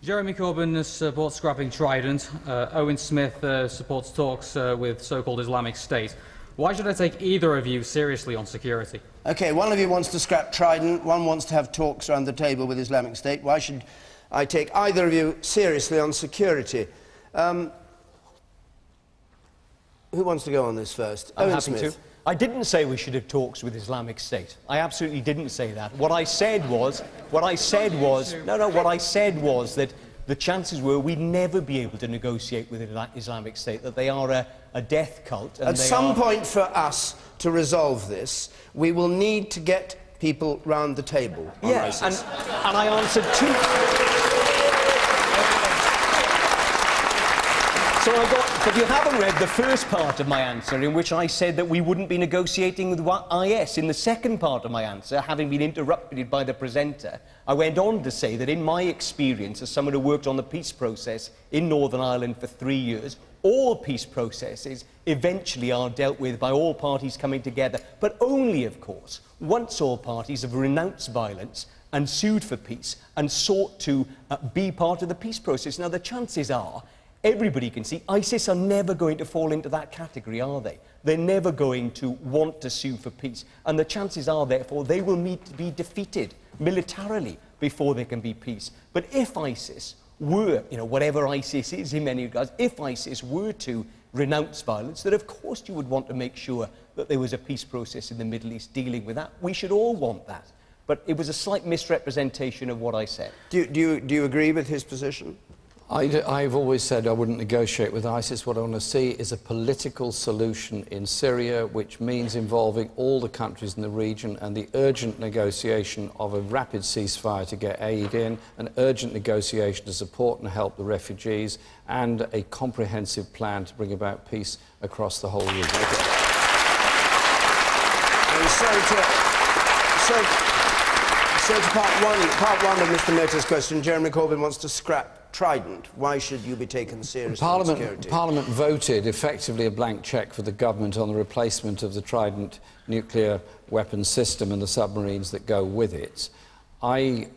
Jeremy Corbyn supports scrapping Trident. Owen Smith supports talks with so-called Islamic State. Why should I take either of you seriously on security? OK, one of you wants to scrap Trident, one wants to have talks around the table with Islamic State. Why should I take either of you seriously on security? Who wants to go on this first? I'm Owen happy Smith. to. I didn't say we should have talks with Islamic State. I absolutely didn't say that. What I said was that the chances were we'd never be able to negotiate with Islamic State, that they are a death cult. And At some point for us to resolve this, we will need to get people round the table on ISIS. And I answered two. But you haven't read the first part of my answer, in which I said that we wouldn't be negotiating with IS. In the second part of my answer, having been interrupted by the presenter, I went on to say that in my experience as someone who worked on the peace process in Northern Ireland for 3 years, all peace processes eventually are dealt with by all parties coming together, but only, of course, once all parties have renounced violence and sued for peace and sought to be part of the peace process. Now, the chances are, everybody can see, ISIS are never going to fall into that category, are they? They're never going to want to sue for peace. And the chances are, therefore, they will need to be defeated militarily before there can be peace. But if ISIS were, whatever ISIS is in many regards, if ISIS were to renounce violence, that of course you would want to make sure that there was a peace process in the Middle East dealing with that. We should all want that. But it was a slight misrepresentation of what I said. Do you agree with his position? I've always said I wouldn't negotiate with ISIS. What I want to see is a political solution in Syria, which means involving all the countries in the region and the urgent negotiation of a rapid ceasefire to get aid in, an urgent negotiation to support and help the refugees, and a comprehensive plan to bring about peace across the whole region. And so to part one of Mr. Mehta's question, Jeremy Corbyn wants to scrap Trident. Why should you be taken seriously on security? Parliament voted effectively a blank cheque for the government on the replacement of the Trident nuclear weapons system and the submarines that go with it. I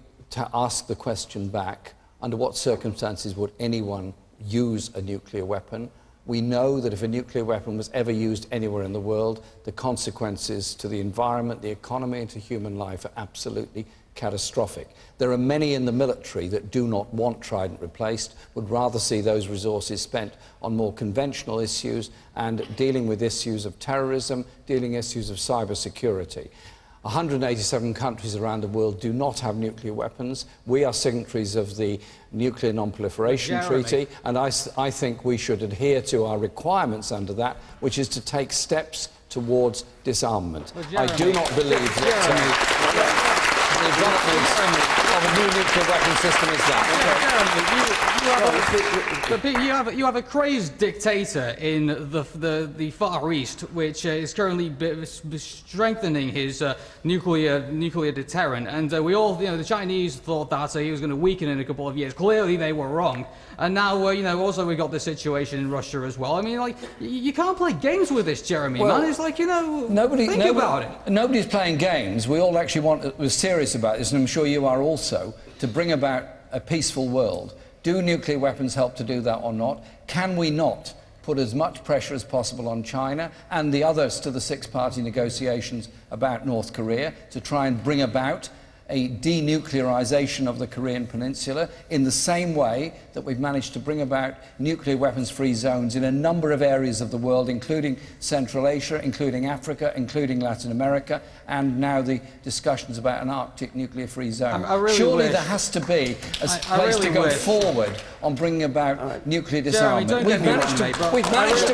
ask the question back, under what circumstances would anyone use a nuclear weapon? We know that if a nuclear weapon was ever used anywhere in the world, the consequences to the environment, the economy and to human life are absolutely catastrophic. There are many in the military that do not want Trident replaced, would rather see those resources spent on more conventional issues and dealing with issues of terrorism, dealing with issues of cyber security. 187 countries around the world do not have nuclear weapons. We are signatories of the Nuclear Non-Proliferation Treaty, and I think we should adhere to our requirements under that, which is to take steps towards disarmament. I do not believe that the development of a new nuclear weapon system is that. You have a crazed dictator in the Far East, which is currently strengthening his nuclear deterrent. And we all, the Chinese thought that he was going to weaken in a couple of years. Clearly, they were wrong. And now, also we got the situation in Russia as well. I mean, like, you can't play games with this, Jeremy, man. It's like, think about it. Nobody's playing games. We all actually we're serious about this, and I'm sure you are also, to bring about a peaceful world. Do nuclear weapons help to do that or not? Can we not put as much pressure as possible on China and the others to the six-party negotiations about North Korea to try and bring about a denuclearization of the Korean Peninsula in the same way that we've managed to bring about nuclear weapons-free zones in a number of areas of the world, including Central Asia, including Africa, including Latin America, and now the discussions about an Arctic nuclear-free zone. Surely there has to be a place to go forward on bringing about nuclear disarmament. We've managed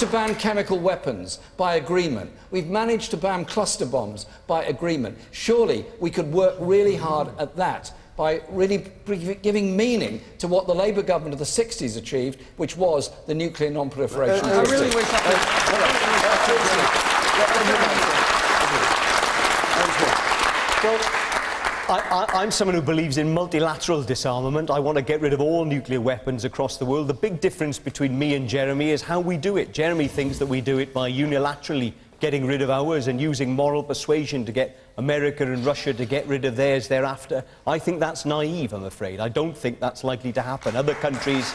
to ban chemical weapons by agreement. We've managed to ban cluster bombs by agreement. Surely we could work really hard at that by really giving meaning to what the Labour government of the 60s achieved, which was the Nuclear Non-Proliferation Treaty. I really wish I could... I'm someone who believes in multilateral disarmament. I want to get rid of all nuclear weapons across the world. The big difference between me and Jeremy is how we do it. Jeremy thinks that we do it by unilaterally getting rid of ours and using moral persuasion to get America and Russia to get rid of theirs thereafter. I think that's naive, I'm afraid. I don't think that's likely to happen. Other countries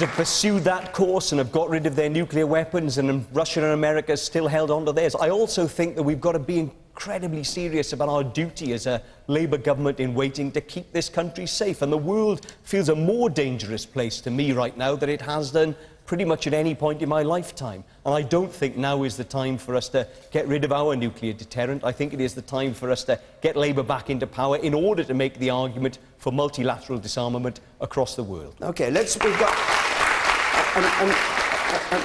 have pursued that course and have got rid of their nuclear weapons, and Russia and America have still held on to theirs. I also think that we've got to be incredibly serious about our duty as a Labour government in waiting to keep this country safe. And the world feels a more dangerous place to me right now than it has done pretty much at any point in my lifetime. And I don't think now is the time for us to get rid of our nuclear deterrent. I think it is the time for us to get Labour back into power in order to make the argument for multilateral disarmament across the world. Okay, we've got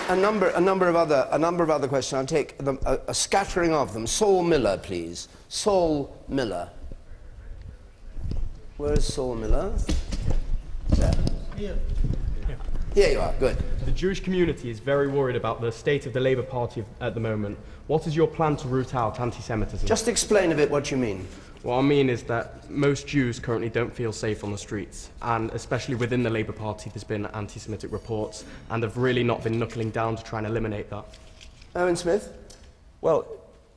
a number of other questions. I'll take a scattering of them. Saul Miller, please. Saul Miller. Where's Saul Miller? There. Here. Here you are, good. The Jewish community is very worried about the state of the Labour Party at the moment. What is your plan to root out anti-Semitism? Just explain a bit what you mean. What I mean is that most Jews currently don't feel safe on the streets, and especially within the Labour Party there's been anti-Semitic reports, and have really not been knuckling down to try and eliminate that. Owen Smith? Well,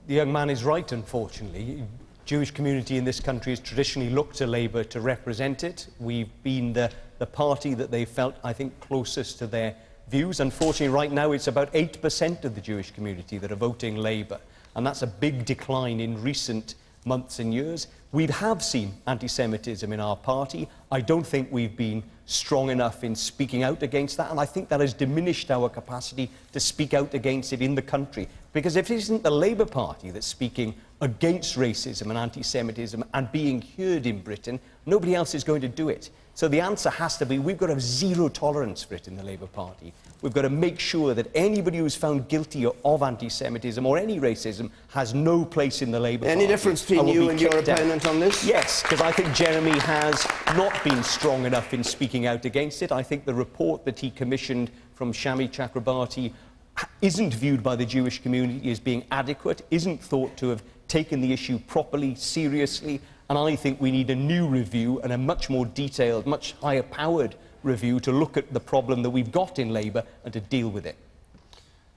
the young man is right, unfortunately. Jewish community in this country has traditionally looked to Labour to represent it. We've been the party that they felt, I think, closest to their views. Unfortunately, right now it's about 8% of the Jewish community that are voting Labour, and that's a big decline in recent months and years. We have seen anti-Semitism in our party. I don't think we've been strong enough in speaking out against that, and I think that has diminished our capacity to speak out against it in the country. Because if it isn't the Labour Party that's speaking against racism and anti-Semitism and being heard in Britain, nobody else is going to do it. So the answer has to be, we've got to have zero tolerance for it in the Labour Party. We've got to make sure that anybody who's found guilty of anti-Semitism or any racism has no place in the Labour Party. Any difference between you and your opponent on this? Yes, because I think Jeremy has not been strong enough in speaking out against it. I think the report that he commissioned from Shami Chakrabarti isn't viewed by the Jewish community as being adequate, isn't thought to have taken the issue properly, seriously, and I think we need a new review and a much more detailed, much higher-powered review to look at the problem that we've got in Labour and to deal with it.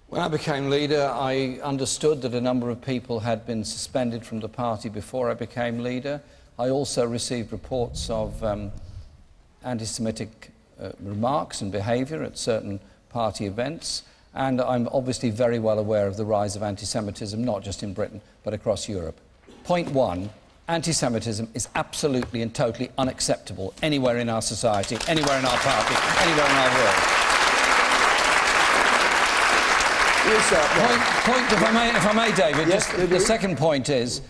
When I became leader, I understood that a number of people had been suspended from the party before I became leader. I also received reports of anti-Semitic remarks and behaviour at certain party events, and I'm obviously very well aware of the rise of anti-Semitism, not just in Britain, but across Europe. Point one, anti-Semitism is absolutely and totally unacceptable anywhere in our society, anywhere in our party, anywhere in our world. If I may, David, yes, the second point is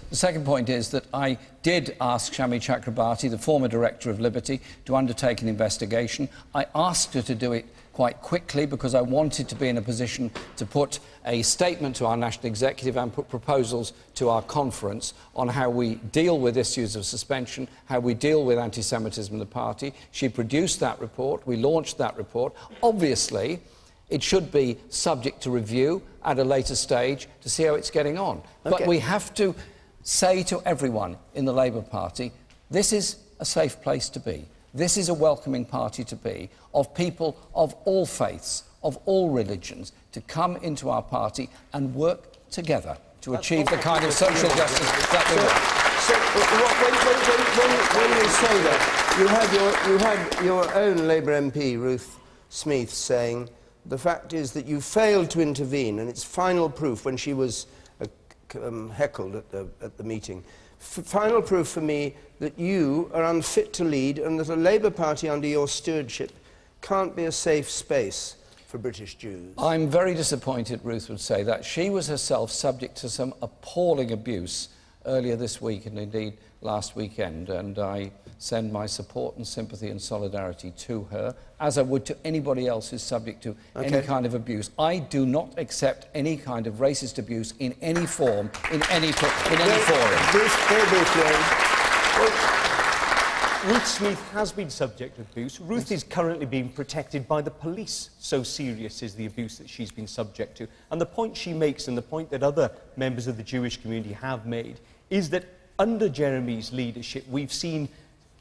that I did ask Shami Chakrabarti, the former director of Liberty, to undertake an investigation. I asked her to do it quite quickly because I wanted to be in a position to put a statement to our national executive and put proposals to our conference on how we deal with issues of suspension, how we deal with anti-Semitism in the party. She produced that report. We launched that report. Obviously, it should be subject to review at a later stage to see how it's getting on. Okay. But we have to say to everyone in the Labour Party, this is a safe place to be. This is a welcoming party to be, of people of all faiths, of all religions, to come into our party and work together to achieve the kind of social justice that we want. When you say that, you had your own Labour MP, Ruth Smith, saying the fact is that you failed to intervene, and it's final proof when she was heckled at the meeting. Final proof for me that you are unfit to lead and that a Labour Party under your stewardship can't be a safe space for British Jews. I'm very disappointed, Ruth would say that. She was herself subject to some appalling abuse earlier this week and indeed last weekend, and I send my support and sympathy and solidarity to her, as I would to anybody else who's subject to any kind of abuse. I do not accept any kind of racist abuse in any form, in any forum. Ruth Smith has been subject to abuse. Ruth is currently being protected by the police. So serious is the abuse that she's been subject to. And the point she makes, and the point that other members of the Jewish community have made, is that under Jeremy's leadership, we've seen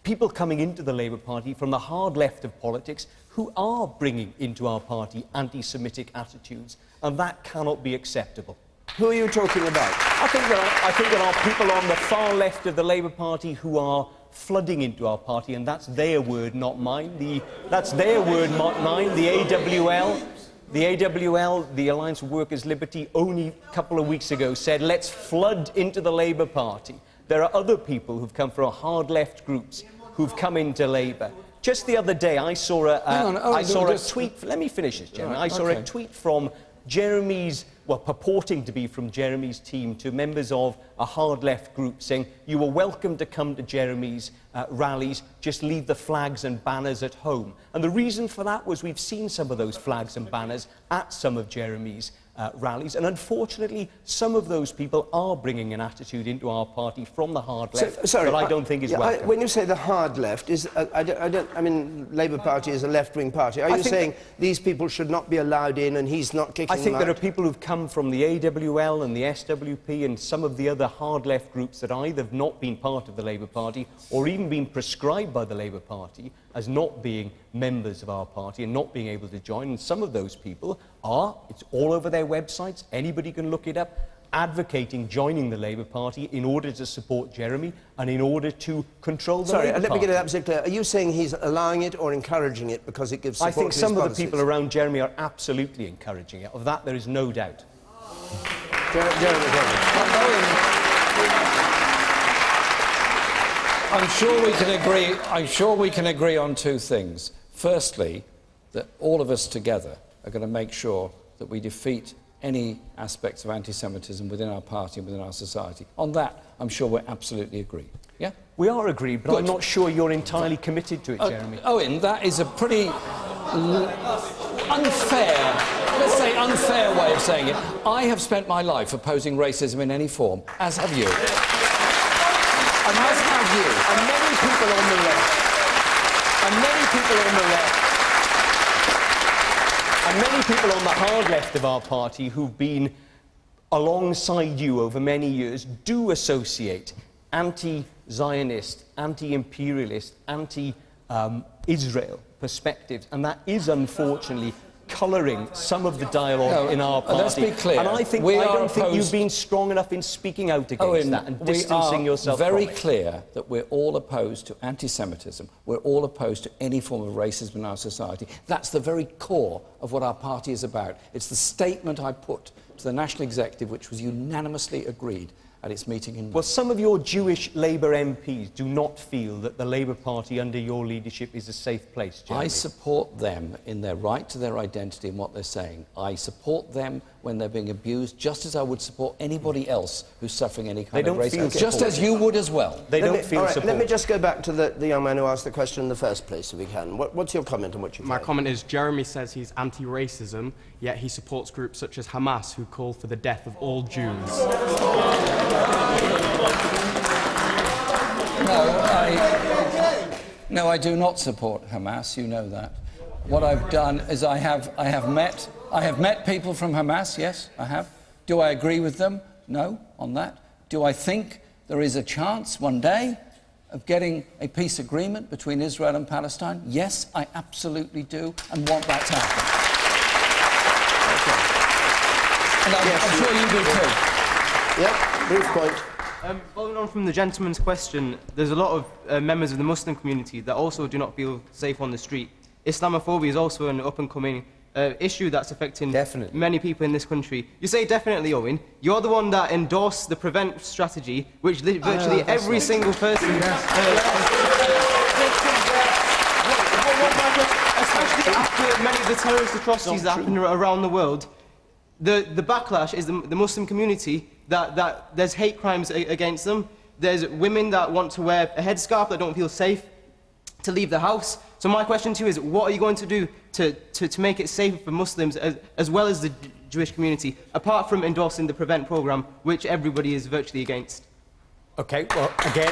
people coming into the Labour Party from the hard left of politics who are bringing into our party anti-Semitic attitudes, and that cannot be acceptable. Who are you talking about? I think there are people on the far left of the Labour Party who are flooding into our party, and that's their word, not mine. That's their word, not mine. The AWL, the Alliance for Workers' Liberty, only a couple of weeks ago said, let's flood into the Labour Party. There are other people who've come from hard left groups who've come into Labour. Just the other day, I saw a tweet. Let me finish this, Jeremy. I saw a tweet from Jeremy's, well, purporting to be from Jeremy's team to members of a hard left group saying, you are welcome to come to Jeremy's rallies, just leave the flags and banners at home. And the reason for that was we've seen some of those flags and banners at some of Jeremy's rallies, and unfortunately some of those people are bringing an attitude into our party from the hard left that I don't think is welcome. When you say the hard left, I mean, Labour Party is a left-wing party. Are you saying these people should not be allowed in and he's not kicking them out? I think there are people who've come from the AWL and the SWP and some of the other hard left groups that either have not been part of the Labour Party or even been prescribed by the Labour Party as not being members of our party and not being able to join. And some of those people are, it's all over their websites, anybody can look it up, advocating joining the Labour Party in order to support Jeremy and in order to control the Labour Party. Let me get it absolutely clear. Are you saying he's allowing it or encouraging it because it gives support to his policies? I think some of the people around Jeremy are absolutely encouraging it. Of that, there is no doubt. I'm sure we can agree. I'm sure we can agree on two things. Firstly, that all of us together are going to make sure that we defeat any aspects of anti-Semitism within our party and within our society. On that, I'm sure we're absolutely agreed. Yeah? We are agreed, but I'm not sure you're entirely committed to it, Jeremy. Owen, that is a pretty unfair, let's say unfair way of saying it. I have spent my life opposing racism in any form, as have you. And as have you. And many people on the left. And many people on the left. And many people on the hard left of our party who've been alongside you over many years do associate anti-Zionist, anti-imperialist, anti-Israel perspectives, and that is unfortunately colouring some of the dialogue in our party. Let's be clear. And I don't think you've been strong enough in speaking out against that and distancing yourself from it. We are very clear that we're all opposed to anti-Semitism. We're all opposed to any form of racism in our society. That's the very core of what our party is about. It's the statement I put to the National Executive, which was unanimously agreed at its meeting in... Well, some of your Jewish Labour MPs do not feel that the Labour Party under your leadership is a safe place, Jeremy. I support them in their right to their identity and what they're saying. I support them when they're being abused, just as I would support anybody else who's suffering any kind of racism. Just as you would as well. They don't feel supported. Let me just go back to the young man who asked the question in the first place, if we can. What's your comment on what you've My heard? comment is Jeremy says he's anti-racism, yet he supports groups such as Hamas who call for the death of all Jews. No, I do not support Hamas. You know that. What I've done is I have met people from Hamas. Yes, I have. Do I agree with them? No, on that. Do I think there is a chance one day of getting a peace agreement between Israel and Palestine? Yes, I absolutely do, and want that to happen. Okay. And I'm sure you do too. Yep, brief point. Following on from the gentleman's question, there's a lot of members of the Muslim community that also do not feel safe on the street. Islamophobia is also an up-and-coming issue that's affecting many people in this country. You say definitely, Owen. You're the one that endorsed the Prevent strategy, which virtually every single person... Especially after many of the terrorist atrocities that happen around the world, the backlash is the Muslim community that there's hate crimes against them. There's women that want to wear a headscarf that don't feel safe to leave the house. So my question to you is, what are you going to do to make it safer for Muslims as well as the Jewish community, apart from endorsing the Prevent programme, which everybody is virtually against? Okay, well, again,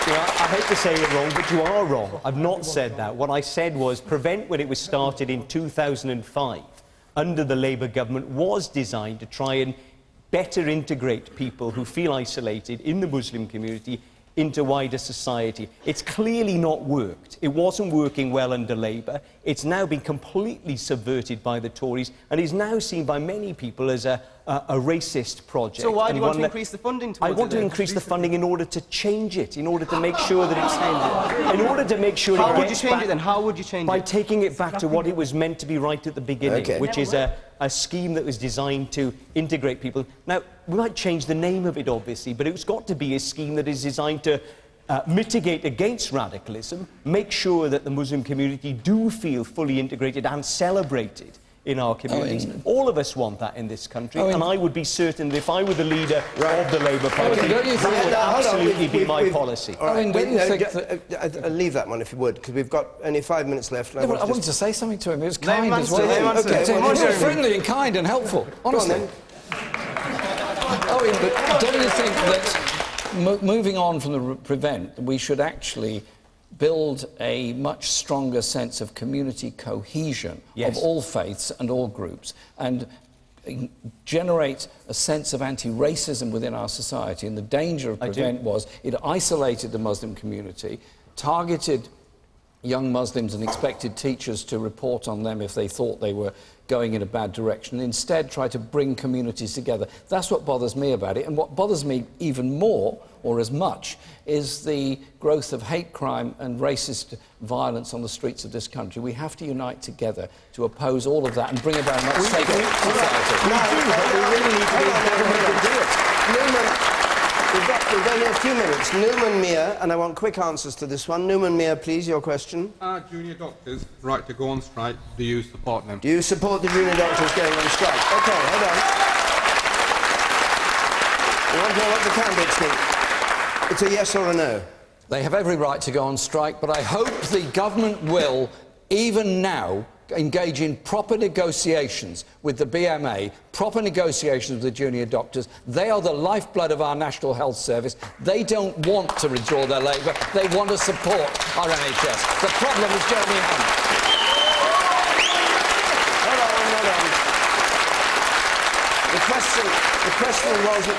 I hate to say it wrong, but you are wrong. I've not said that. What I said was Prevent, when it was started in 2005, under the Labour government, was designed to try and better integrate people who feel isolated in the Muslim community into wider society. It's clearly not worked. It wasn't working well under Labour. It's now been completely subverted by the Tories and is now seen by many people as a racist project. So why do you want to increase the funding towards it? I want to increase the funding in order to change it, in order to make sure that it's... In order to make sure How would you change it then? How would you change it? By taking it back to what it was meant to be right at the beginning, which is a scheme that was designed to integrate people. Now, we might change the name of it, obviously, but it's got to be a scheme that is designed to mitigate against radicalism, make sure that the Muslim community do feel fully integrated and celebrated in our communities. All of us want that in this country, and I would be certain that if I were the leader of the Labour Party, that would absolutely be my policy. All right, leave that one if you would, because we've got only 5 minutes left. I wanted to say something to him. It was kind as well. It was friendly and kind and helpful, honestly. Owen, but don't you think that moving on from the Prevent, we should actually build a much stronger sense of community cohesion of all faiths and all groups, and generate a sense of anti-racism within our society? And the danger of Prevent was it isolated the Muslim community, targeted young Muslims and expected teachers to report on them if they thought they were going in a bad direction, and instead try to bring communities together. That's what bothers me about it, and what bothers me even more, or as much, is the growth of hate crime and racist violence on the streets of this country. We have to unite together to oppose all of that and bring about a much safer society. We do, but we really need to be in government to do it. We've got only a few minutes. Newman Mere, and I want quick answers to this one. Newman Mere, please, your question. Are junior doctors right to go on strike? Do you support them? Do you support the junior doctors going on strike? OK, hold on. We want to know what the candidates think. It's a yes or a no. They have every right to go on strike, but I hope the government will, even now, engage in proper negotiations with the BMA, proper negotiations with the junior doctors. They are the lifeblood of our National Health Service. They don't want to withdraw their labour. They want to support our NHS. The problem is Jeremy Hunt. The question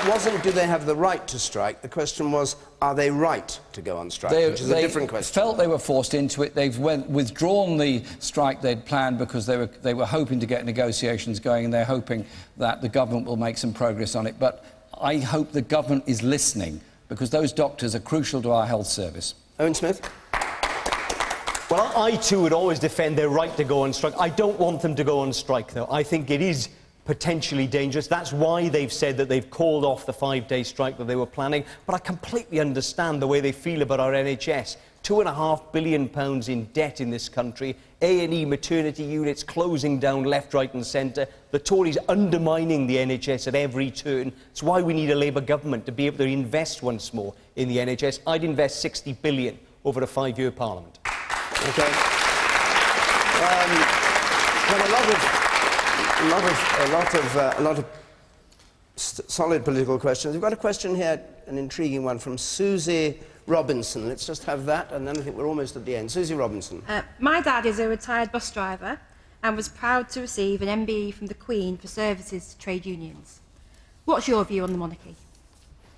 wasn't do they have the right to strike. The question was, are they right to go on strike, which is a different question. They felt they were forced into it. They've withdrawn the strike they'd planned because they were hoping to get negotiations going, and they're hoping that the government will make some progress on it. But I hope the government is listening, because those doctors are crucial to our health service. Owen Smith? Well, I too would always defend their right to go on strike. I don't want them to go on strike, though. I think it is potentially dangerous. That's why they've said that they've called off the 5-day strike that they were planning. But I completely understand the way they feel about our NHS. £2.5 billion in debt in this country, A&E maternity units closing down left, right and centre, the Tories undermining the NHS at every turn. It's why we need a Labour government to be able to invest once more in the NHS. I'd invest £60 billion over a 5-year parliament. OK. A lot of solid political questions. We've got a question here, an intriguing one from Susie Robinson. Let's just have that, and then I think we're almost at the end. Susie Robinson. My dad is a retired bus driver and was proud to receive an MBE from the Queen for services to trade unions. What's your view on the monarchy?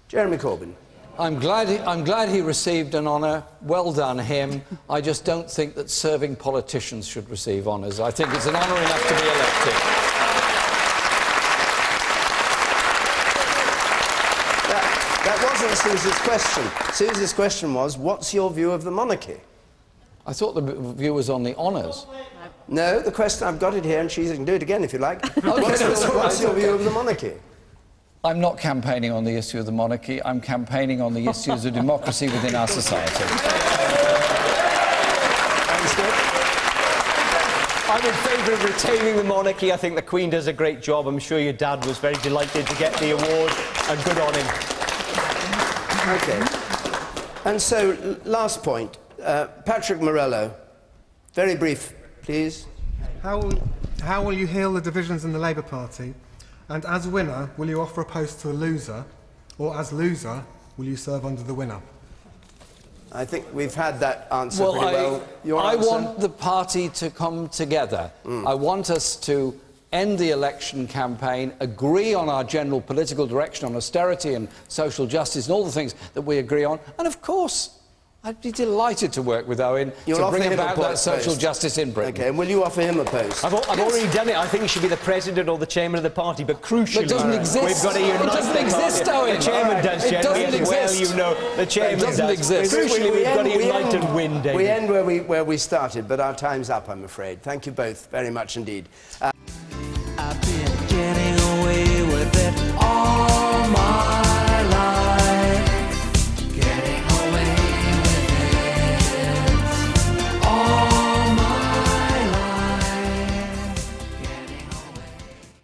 Jeremy Corbyn. I'm glad he received an honour. Well done, him. I just don't think that serving politicians should receive honours. I think it's an honour enough to be elected. That wasn't Susie's question. Susie's question was, what's your view of the monarchy? I thought the view was on the honours. No, the question, I've got it here, and she can do it again if you like. What's your view of the monarchy? I'm not campaigning on the issue of the monarchy. I'm campaigning on the issues of democracy within our society. I'm in favour of retaining the monarchy. I think the Queen does a great job. I'm sure your dad was very delighted to get the award, and good on him. OK. And so, last point. Patrick Morello. Very brief, please. How will you heal the divisions in the Labour Party? And as winner, will you offer a post to a loser? Or as loser, will you serve under the winner? I think we've had that answer pretty well. I want the party to come together. I want us to end the election campaign, agree on our general political direction on austerity and social justice and all the things that we agree on. And of course, I'd be delighted to work with Owen to bring about that social justice in Britain. OK, and will you offer him a post? I've already done it. I think he should be the president or the chairman of the party, but crucially, it doesn't exist. We've got to unite it doesn't exist, Owen. The chairman does, Jeremy, as well, you know. The chairman doesn't exist. Crucially, we've got to unite and win, David. We end where we started, but our time's up, I'm afraid. Thank you both very much indeed.